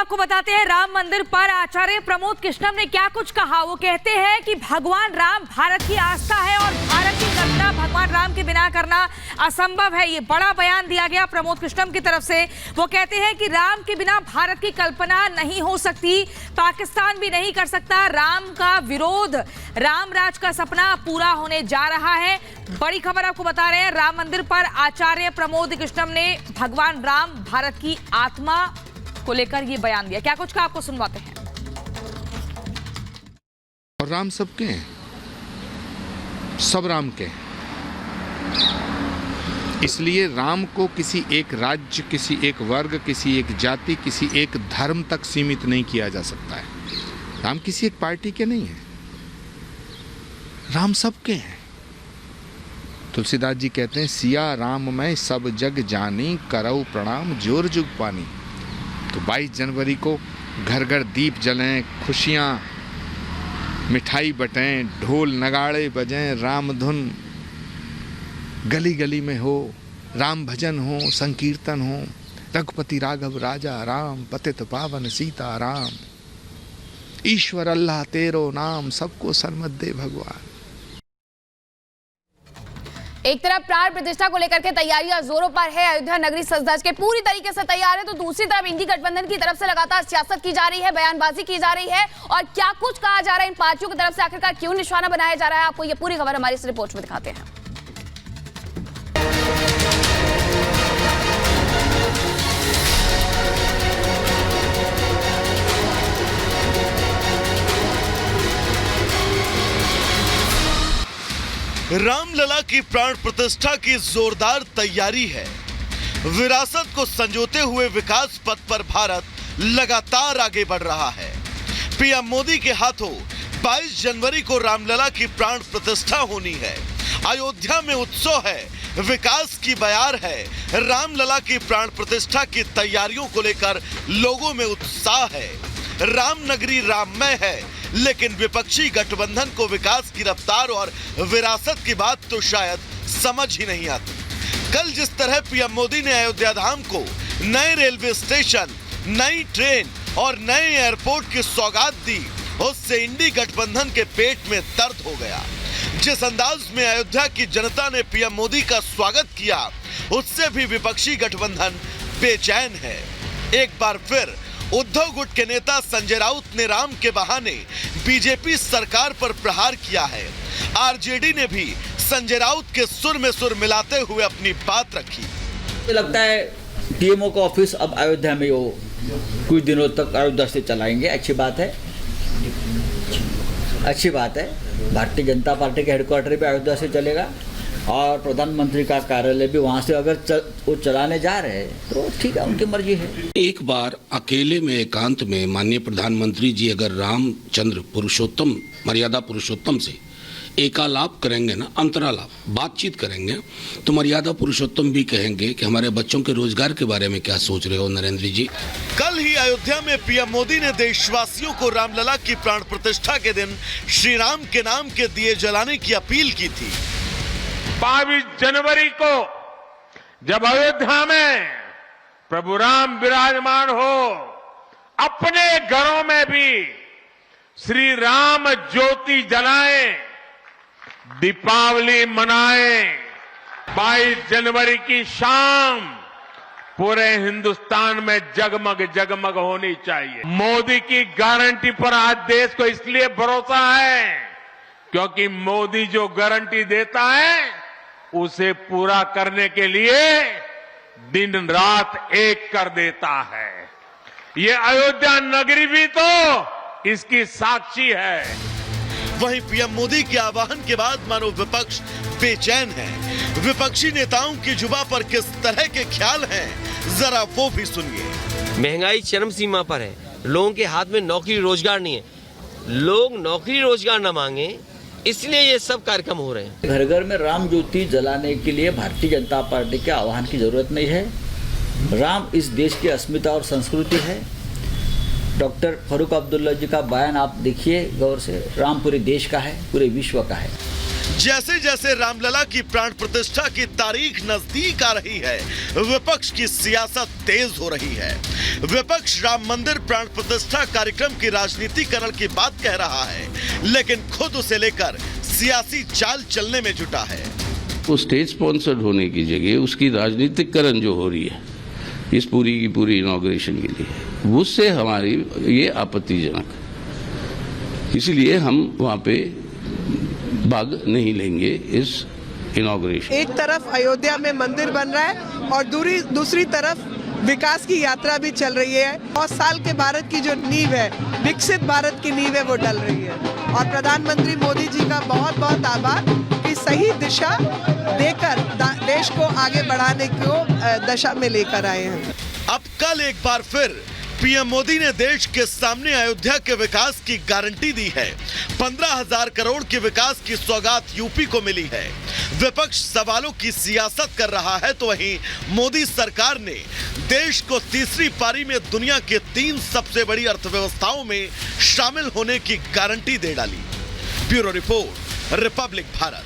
आपको बताते हैं राम मंदिर पर आचार्य प्रमोद कृष्णम ने क्या कुछ कहा। वो कहते हैं कि भगवान राम भारत की आस्था है और भारत की कल्पना भगवान राम के बिना करना असंभव है। ये बड़ा बयान दिया गया प्रमोद कृष्णम की तरफ से। वो कहते हैं कि राम के बिना भारत की कल्पना नहीं हो सकती, पाकिस्तान भी नहीं कर सकता। राम का विरोध, राम राज का सपना पूरा होने जा रहा है। बड़ी खबर आपको बता रहे हैं, राम मंदिर पर आचार्य प्रमोद कृष्णम ने भगवान राम भारत की आत्मा को लेकर ये बयान दिया। क्या कुछ का आपको सुनवाते हैं। और राम सबके हैं, सब राम के हैं। इसलिए राम को किसी एक राज्य, किसी एक वर्ग, किसी एक जाति, किसी एक धर्म तक सीमित नहीं किया जा सकता है। राम किसी एक पार्टी के नहीं है, राम सबके हैं। तुलसीदास जी कहते हैं, सिया राम मैं सब जग जानी, करऊ प्रणाम जोर जुग पानी। तो 22 जनवरी को घर घर दीप जलें, खुशियाँ मिठाई बटें, ढोल नगाड़े बजें, राम धुन गली गली में हो, राम भजन हो, संकीर्तन हो, रघुपति राघव राजा राम, पतित पावन सीता राम, ईश्वर अल्लाह तेरो नाम, सबको सन्मत दे भगवान। एक तरफ प्राण प्रतिष्ठा को लेकर के तैयारियां जोरों पर है, अयोध्या नगरी सज-धज के पूरी तरीके से तैयार है, तो दूसरी तरफ इंडी गठबंधन की तरफ से लगातार सियासत की जा रही है, बयानबाजी की जा रही है और क्या कुछ कहा जा रहा है इन पार्टियों की तरफ से, आखिरकार क्यों निशाना बनाया जा रहा है, आपको ये पूरी खबर हमारी इस रिपोर्ट में दिखाते हैं। रामलला की प्राण प्रतिष्ठा की जोरदार तैयारी है। विरासत को संजोते हुए विकास पथ पर भारत लगातार आगे बढ़ रहा है। पीएम मोदी के हाथों 22 जनवरी को रामलला की प्राण प्रतिष्ठा होनी है। अयोध्या में उत्सव है, विकास की बयार है। रामलला की प्राण प्रतिष्ठा की तैयारियों को लेकर लोगों में उत्साह है। राम नगरी राममय है, लेकिन विपक्षी गठबंधन को विकास की रफ्तार और विरासत की बात तो शायद समझ ही नहीं आती। कल जिस तरह पीएम मोदी ने अयोध्या धाम को नए रेलवे स्टेशन, नई ट्रेन और नए एयरपोर्ट की सौगात दी, उससे इंडी गठबंधन के पेट में दर्द हो गया। जिस अंदाज में अयोध्या की जनता ने पीएम मोदी का स्वागत किया, उससे भी विपक्षी गठबंधन बेचैन है। एक बार फिर उद्धव गुट के नेता संजय राउत ने राम के बहाने बीजेपी सरकार पर प्रहार किया है। आरजेडी ने भी संजय राउत के सुर में सुर मिलाते हुए अपनी बात रखी। मुझे लगता है टीएमओ का ऑफिस अब अयोध्या में वो कुछ दिनों तक अयोध्या से चलाएंगे। अच्छी बात है, अच्छी बात है। भारतीय जनता पार्टी के हेडक्वार्टर पे अयोध्या से चलेगा और प्रधानमंत्री का कार्यालय भी वहां से अगर वो चलाने जा रहे हैं तो ठीक है, उनकी मर्जी है। एक बार अकेले में एकांत में माननीय प्रधानमंत्री जी अगर रामचंद्र पुरुषोत्तम, मर्यादा पुरुषोत्तम से एकालाप करेंगे ना, अंतरालाप बातचीत करेंगे, तो मर्यादा पुरुषोत्तम भी कहेंगे कि हमारे बच्चों के रोजगार के बारे में क्या सोच रहे हो नरेंद्र जी। कल ही अयोध्या में पीएम मोदी ने देशवासियों को रामलला की प्राण प्रतिष्ठा के दिन श्री राम के नाम के दिए जलाने की अपील की थी। 22 जनवरी को जब अयोध्या में प्रभु राम विराजमान हो, अपने घरों में भी श्री राम ज्योति जलाएं, दीपावली मनाएं। 22 जनवरी की शाम पूरे हिंदुस्तान में जगमग जगमग होनी चाहिए। मोदी की गारंटी पर आज देश को इसलिए भरोसा है क्योंकि मोदी जो गारंटी देता है उसे पूरा करने के लिए दिन रात एक कर देता है। ये अयोध्या नगरी भी तो इसकी साक्षी है। वहीं पीएम मोदी के आह्वान के बाद मानो विपक्ष बेचैन है। विपक्षी नेताओं की जुबां पर किस तरह के ख्याल हैं, जरा वो भी सुनिए। महंगाई चरम सीमा पर है, लोगों के हाथ में नौकरी रोजगार नहीं है, लोग नौकरी रोजगार न मांगे, इसलिए ये सब कार्यक्रम हो रहे हैं। घर घर में राम ज्योति जलाने के लिए भारतीय जनता पार्टी के आह्वान की जरूरत नहीं है। राम इस देश की अस्मिता और संस्कृति है। डॉक्टर फारूक अब्दुल्ला जी का बयान आप देखिए गौर से, राम पूरे देश का है, पूरे विश्व का है। जैसे जैसे रामलला की प्राण प्रतिष्ठा की तारीख नजदीक आ रही है, विपक्ष की सियासत तेज हो रही है। विपक्ष राम मंदिर प्राण प्रतिष्ठा कार्यक्रम की राजनीतिकरण की बात कह रहा है, लेकिन खुद उसे लेकर सियासी चाल चलने में जुटा है। वो स्टेट स्पॉन्सर्ड होने की जगह उसकी राजनीतिकरण जो हो रही है इस पूरी की पूरी इनॉग्रेशन के लिए, उससे हमारी ये आपत्तिजनक, इसलिए हम वहाँ पे भाग नहीं लेंगे इस इनॉग्रेशन। एक तरफ अयोध्या में मंदिर बन रहा है और दूसरी तरफ विकास की यात्रा भी चल रही है। 100 साल के भारत की जो नींव है, विकसित भारत की नींव है, वो डल रही है। और प्रधानमंत्री मोदी जी का बहुत बहुत आभार कि सही दिशा देकर देश को आगे बढ़ाने को दशा में लेकर आए हैं। अब कल एक बार फिर पीएम मोदी ने देश के सामने अयोध्या के विकास की गारंटी दी है। 15,000 करोड़ के विकास की सौगात यूपी को मिली है। विपक्ष सवालों की सियासत कर रहा है, तो वहीं मोदी सरकार ने देश को तीसरी पारी में दुनिया के 3 सबसे बड़ी अर्थव्यवस्थाओं में शामिल होने की गारंटी दे डाली। Bureau report, Republic Bharat.